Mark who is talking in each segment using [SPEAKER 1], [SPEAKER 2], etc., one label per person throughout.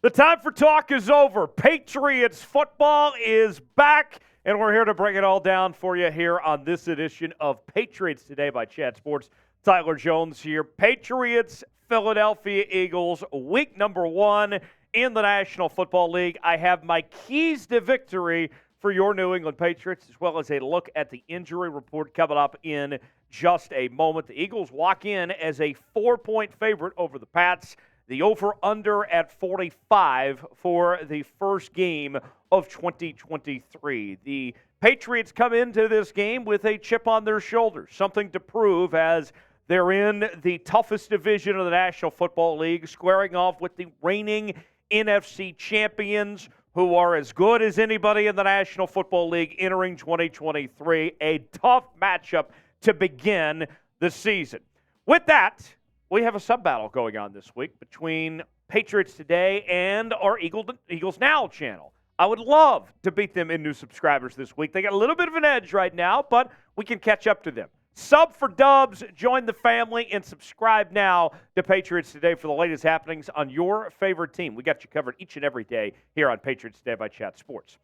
[SPEAKER 1] The time for talk is over. Patriots football is back, and we're here to break it all down for you here on this edition of Patriots Today by Chat Sports. Tyler Jones here. Patriots, Philadelphia Eagles, week number 1 in the National Football League. I have my keys to victory for your New England Patriots, as well as a look at the injury report coming up in just a moment. The Eagles walk in as a 4-point favorite over the Pats. The over-under at 45 for the first game of 2023. The Patriots come into this game with a chip on their shoulder, something to prove as they're in the toughest division of the National Football League, squaring off with the reigning NFC champions, who are as good as anybody in the National Football League entering 2023. A tough matchup to begin the season. With that, we have a sub-battle going on this week between Patriots Today and our Eagles Now channel. I would love to beat them in new subscribers this week. They got a little bit of an edge right now, but we can catch up to them. Sub for dubs, join the family, and subscribe now to Patriots Today for the latest happenings on your favorite team. We got you covered each and every day here on Patriots Today by Chat Sports.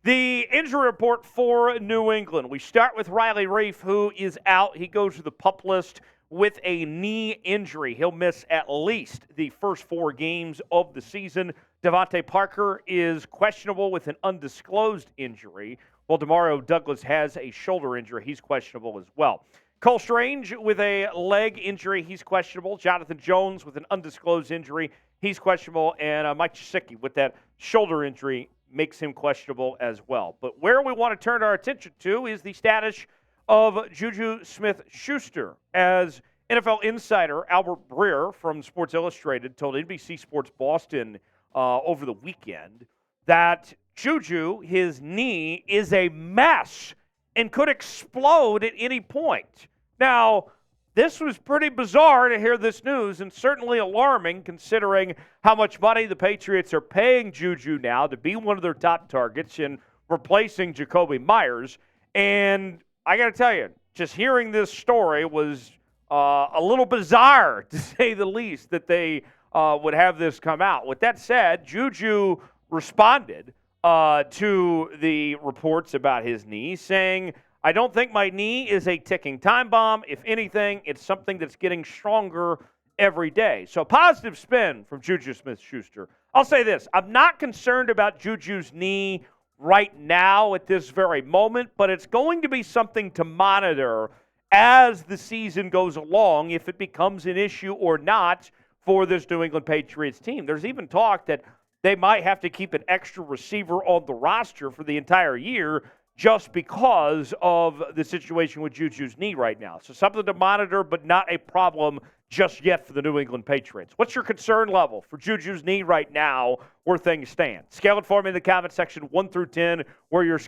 [SPEAKER 1] The injury report for New England. We start with Reiff, who is out. He goes to the PUP list with a knee injury. He'll miss at least the first 4 games of the season. DeVante Parker is questionable with an undisclosed injury, while Demario Douglas has a shoulder injury. He's questionable as well. Cole Strange with a leg injury. He's questionable. Jonathan Jones with an undisclosed injury. He's questionable. And Mike Gesicki with that shoulder injury makes him questionable as well. But where we want to turn our attention to is the status of JuJu Smith-Schuster, as NFL Insider Albert Breer from Sports Illustrated told NBC Sports Boston over the weekend that JuJu, his knee, is a mess and could explode at any point. Now, this was pretty bizarre to hear this news, and certainly alarming considering how much money the Patriots are paying JuJu now to be one of their top targets in replacing Jacoby Myers. And I got to tell you, just hearing this story was a little bizarre, to say the least, that they would have this come out. With that said, JuJu responded to the reports about his knee, saying, "I don't think my knee is a ticking time bomb. If anything, it's something that's getting stronger every day." So positive spin from JuJu Smith-Schuster. I'll say this. I'm not concerned about JuJu's knee right now at this very moment, but it's going to be something to monitor as the season goes along, if it becomes an issue or not for this New England Patriots team. There's even talk that they might have to keep an extra receiver on the roster for the entire year just because of the situation with JuJu's knee right now. So something to monitor, but not a problem just yet for the New England Patriots. What's your concern level for JuJu's knee right now, where things stand? Scale it for me in the comment section, 1 through 10, where your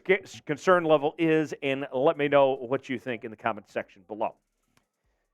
[SPEAKER 1] concern level is, and let me know what you think in the comment section below.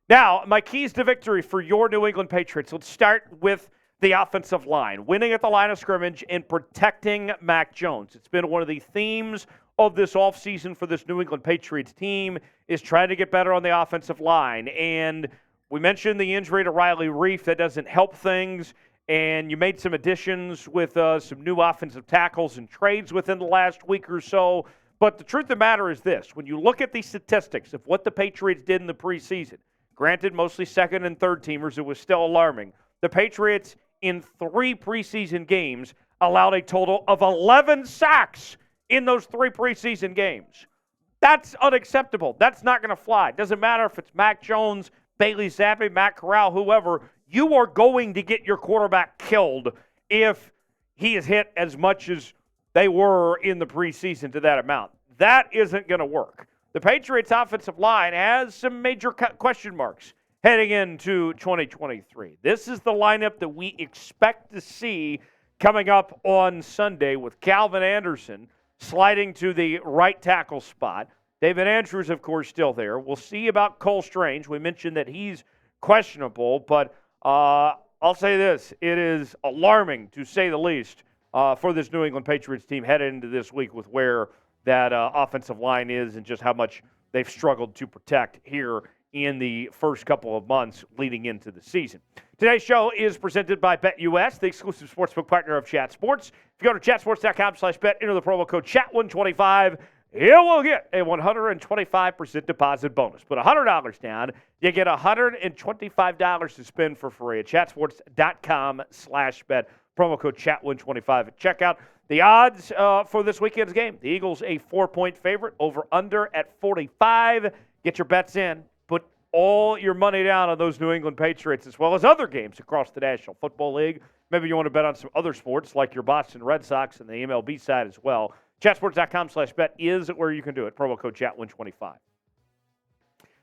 [SPEAKER 1] Now, my keys to victory for your New England Patriots. Let's start with the offensive line, winning at the line of scrimmage and protecting Mac Jones. It's been one of the themes of this offseason for this New England Patriots team, is trying to get better on the offensive line. And we mentioned the injury to Reiff. That doesn't help things. And you made some additions with some new offensive tackles and trades within the last week or so. But the truth of the matter is this. When you look at the statistics of what the Patriots did in the preseason, granted mostly second and third teamers, it was still alarming. The Patriots in 3 preseason games allowed a total of 11 sacks in those 3 preseason games. That's unacceptable. That's not going to fly. It doesn't matter if it's Mac Jones, Bailey Zappi, Matt Corral, whoever. You are going to get your quarterback killed if he is hit as much as they were in the preseason to that amount. That isn't going to work. The Patriots' offensive line has some major question marks heading into 2023. This is the lineup that we expect to see coming up on Sunday, with Calvin Anderson sliding to the right tackle spot. David Andrews, of course, still there. We'll see about Cole Strange. We mentioned that he's questionable, but I'll say this. It is alarming, to say the least, for this New England Patriots team headed into this week with where that offensive line is and just how much they've struggled to protect here in the first couple of months leading into the season. Today's show is presented by BetUS, the exclusive sportsbook partner of Chat Sports. If you go to chatsports.com/bet, enter the promo code CHAT125, you will get a 125% deposit bonus. Put $100 down, you get $125 to spend for free at chatsports.com/bet. Promo code CHAT125 at checkout. The odds for this weekend's game, the Eagles a 4-point favorite, over-under at 45. Get your bets in. Put all your money down on those New England Patriots as well as other games across the National Football League. Maybe you want to bet on some other sports like your Boston Red Sox and the MLB side as well. Chatsports.com/bet is where you can do it. Promo code CHAT125.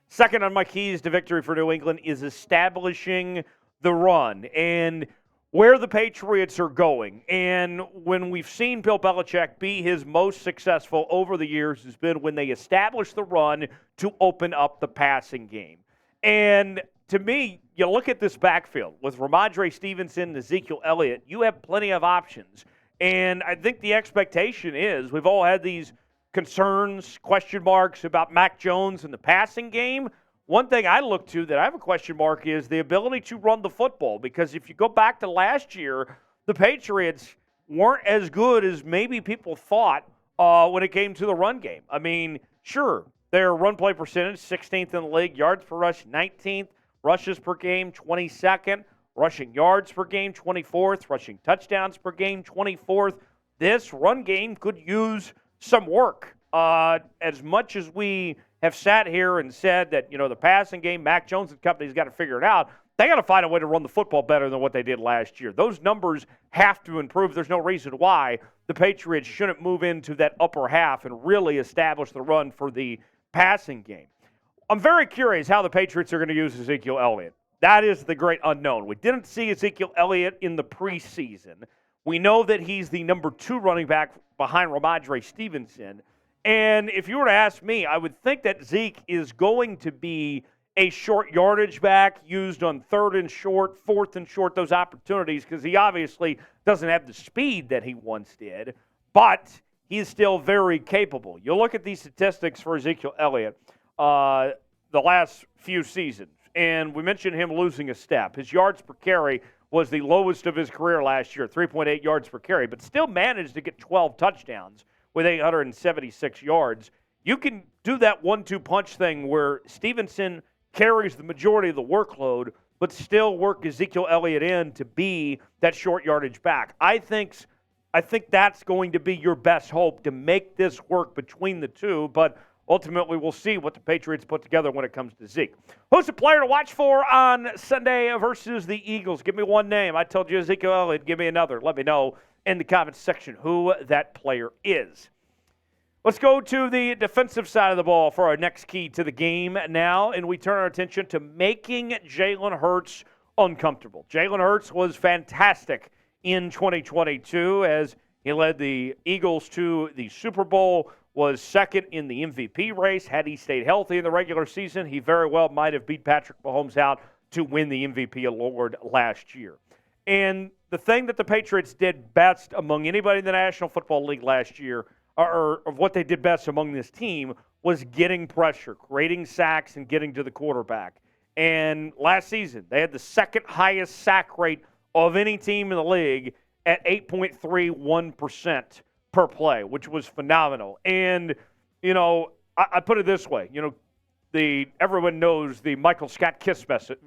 [SPEAKER 1] Second on my keys to victory for New England is establishing the run and where the Patriots are going. And when we've seen Bill Belichick be his most successful over the years has been when they establish the run to open up the passing game. And to me, you look at this backfield with Rhamondre Stevenson and Ezekiel Elliott, you have plenty of options. And I think the expectation is we've all had these concerns, question marks about Mac Jones and the passing game. One thing I look to that I have a question mark is the ability to run the football, because if you go back to last year, the Patriots weren't as good as maybe people thought when it came to the run game. I mean, sure, their run play percentage, 16th in the league, yards per rush, 19th, rushes per game, 22nd, rushing yards per game, 24th, rushing touchdowns per game, 24th. This run game could use some work. As much as we have sat here and said that, the passing game, Mac Jones and company's got to figure it out, they got to find a way to run the football better than what they did last year. Those numbers have to improve. There's no reason why the Patriots shouldn't move into that upper half and really establish the run for the passing game. I'm very curious how the Patriots are going to use Ezekiel Elliott. That is the great unknown. We didn't see Ezekiel Elliott in the preseason. We know that he's the number 2 running back behind Rhamondre Stevenson. And if you were to ask me, I would think that Zeke is going to be a short yardage back used on 3rd and short, 4th and short, those opportunities, because he obviously doesn't have the speed that he once did, but he's still very capable. You look at these statistics for Ezekiel Elliott the last few seasons, and we mentioned him losing a step. His yards per carry was the lowest of his career last year, 3.8 yards per carry, but still managed to get 12 touchdowns with 876 yards. You can do that 1-2 punch thing where Stevenson carries the majority of the workload, but still work Ezekiel Elliott in to be that short yardage back. I think that's going to be your best hope to make this work between the two, but ultimately we'll see what the Patriots put together when it comes to Zeke. Who's the player to watch for on Sunday versus the Eagles? Give me one name. I told you Ezekiel Elliott. Give me another. Let me know in the comments section who that player is. Let's go to the defensive side of the ball for our next key to the game now, and we turn our attention to making Jalen Hurts uncomfortable. Jalen Hurts was fantastic in 2022 as he led the Eagles to the Super Bowl, was second in the MVP race. Had he stayed healthy in the regular season, he very well might have beat Patrick Mahomes out to win the MVP award last year. And the thing that the Patriots did best among anybody in the National Football League last year, or of what they did best among this team, was getting pressure, creating sacks, and getting to the quarterback. And last season, they had the second highest sack rate of any team in the league at 8.31% per play, which was phenomenal. And, I put it this way, everyone knows the Michael Scott Kiss method,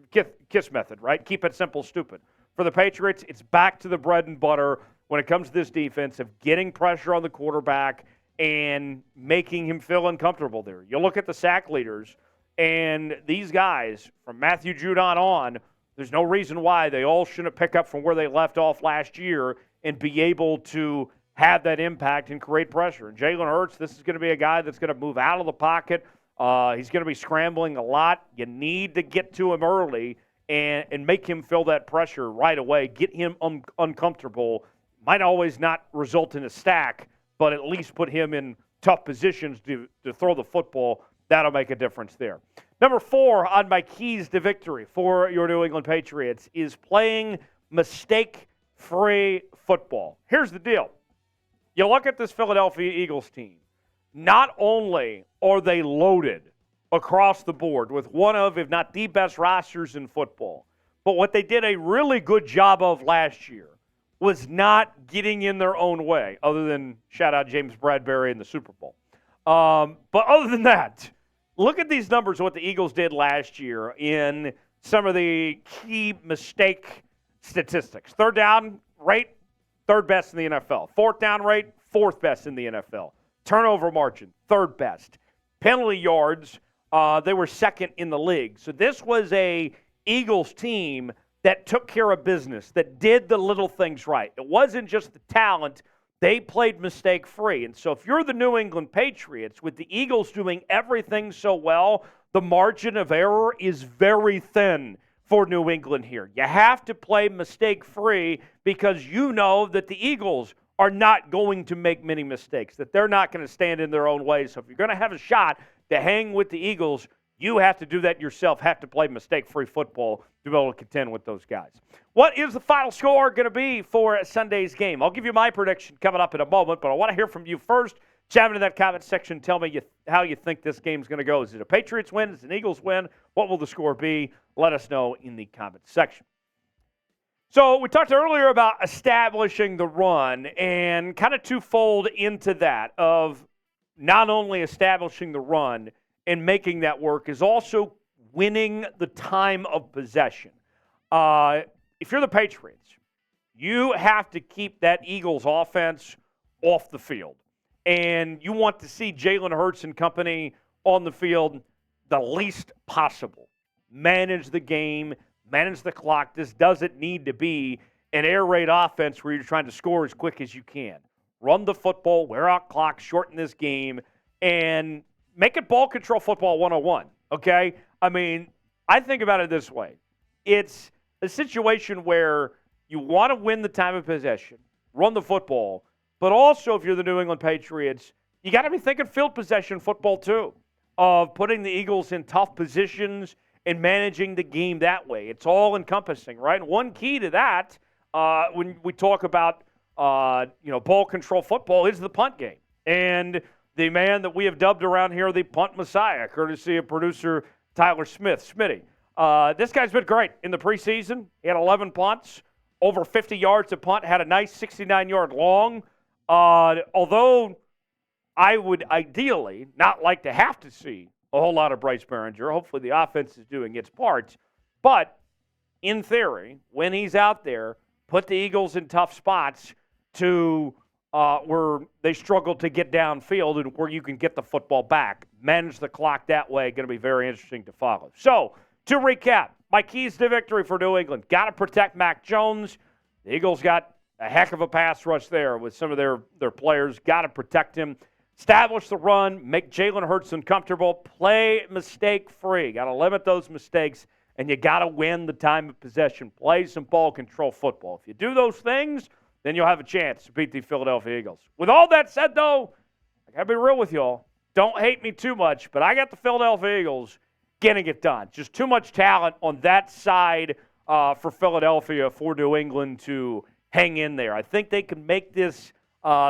[SPEAKER 1] right? Keep it simple, stupid. For the Patriots, it's back to the bread and butter when it comes to this defense of getting pressure on the quarterback and making him feel uncomfortable there. You look at the sack leaders, and these guys, from Matthew Judon on, there's no reason why they all shouldn't pick up from where they left off last year and be able to have that impact and create pressure. And Jalen Hurts, this is going to be a guy that's going to move out of the pocket. He's going to be scrambling a lot. You need to get to him early and make him feel that pressure right away, get him uncomfortable. Might always not result in a stack, but at least put him in tough positions to throw the football. That'll make a difference there. Number 4 on my keys to victory for your New England Patriots is playing mistake-free football. Here's the deal. You look at this Philadelphia Eagles team. Not only are they loaded across the board with one of, if not the best rosters in football. But what they did a really good job of last year was not getting in their own way, other than shout out James Bradbury in the Super Bowl. But other than that, look at these numbers, what the Eagles did last year in some of the key mistake statistics. Third down rate, third best in the NFL. Fourth down rate, fourth best in the NFL. Turnover margin, third best. Penalty yards, they were second in the league. So this was a Eagles team that took care of business, that did the little things right. It wasn't just the talent. They played mistake-free. And so if you're the New England Patriots, with the Eagles doing everything so well, the margin of error is very thin for New England here. You have to play mistake-free because you know that the Eagles are not going to make many mistakes, that they're not going to stand in their own way. So if you're going to have a shot to hang with the Eagles, you have to do that yourself, have to play mistake-free football to be able to contend with those guys. What is the final score going to be for Sunday's game? I'll give you my prediction coming up in a moment, but I want to hear from you first. Chat in that comment section. Tell me how you think this game's going to go. Is it a Patriots win? Is it an Eagles win? What will the score be? Let us know in the comment section. So we talked earlier about establishing the run, and kind of twofold into that of not only establishing the run and making that work, is also winning the time of possession. If you're the Patriots, you have to keep that Eagles offense off the field. And you want to see Jalen Hurts and company on the field the least possible. Manage the game, manage the clock. This doesn't need to be an air raid offense where you're trying to score as quick as you can. Run the football, wear out clock, shorten this game, and make it ball control football 101, okay? I mean, I think about it this way. It's a situation where you want to win the time of possession, run the football, but also if you're the New England Patriots, you got to be thinking field possession football too, of putting the Eagles in tough positions and managing the game that way. It's all encompassing, right? And one key to that, when we talk about ball control football, is the punt game. And the man that we have dubbed around here the punt messiah, courtesy of producer Tyler Smith, Smitty. This guy's been great in the preseason. He had 11 punts, over 50 yards to punt, had a nice 69-yard long. Although I would ideally not like to have to see a whole lot of Bryce Behringer. Hopefully the offense is doing its part. But in theory, when he's out there, put the Eagles in tough spots to where they struggle to get downfield and where you can get the football back. Manage the clock that way. Going to be very interesting to follow. So, to recap, my keys to victory for New England. Got to protect Mac Jones. The Eagles got a heck of a pass rush there with some of their players. Got to protect him. Establish the run. Make Jalen Hurts uncomfortable. Play mistake-free. Got to limit those mistakes. And you got to win the time of possession. Play some ball control football. If you do those things, then you'll have a chance to beat the Philadelphia Eagles. With all that said, though, I got to be real with y'all. Don't hate me too much, but I got the Philadelphia Eagles getting it done. Just too much talent on that side for Philadelphia, for New England to hang in there. I think they can make this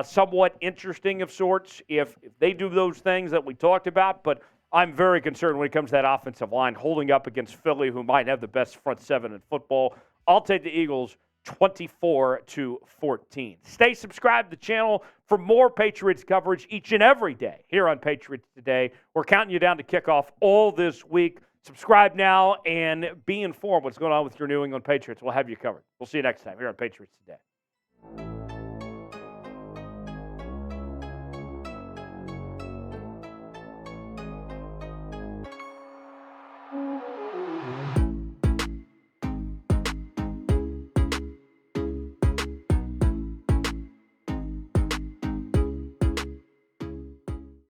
[SPEAKER 1] somewhat interesting of sorts if they do those things that we talked about, but I'm very concerned when it comes to that offensive line holding up against Philly, who might have the best front seven in football. I'll take the Eagles 24-14. Stay subscribed to the channel for more Patriots coverage each and every day here on Patriots Today. We're counting you down to kickoff all this week. Subscribe now and be informed what's going on with your New England Patriots. We'll have you covered. We'll see you next time here on Patriots Today.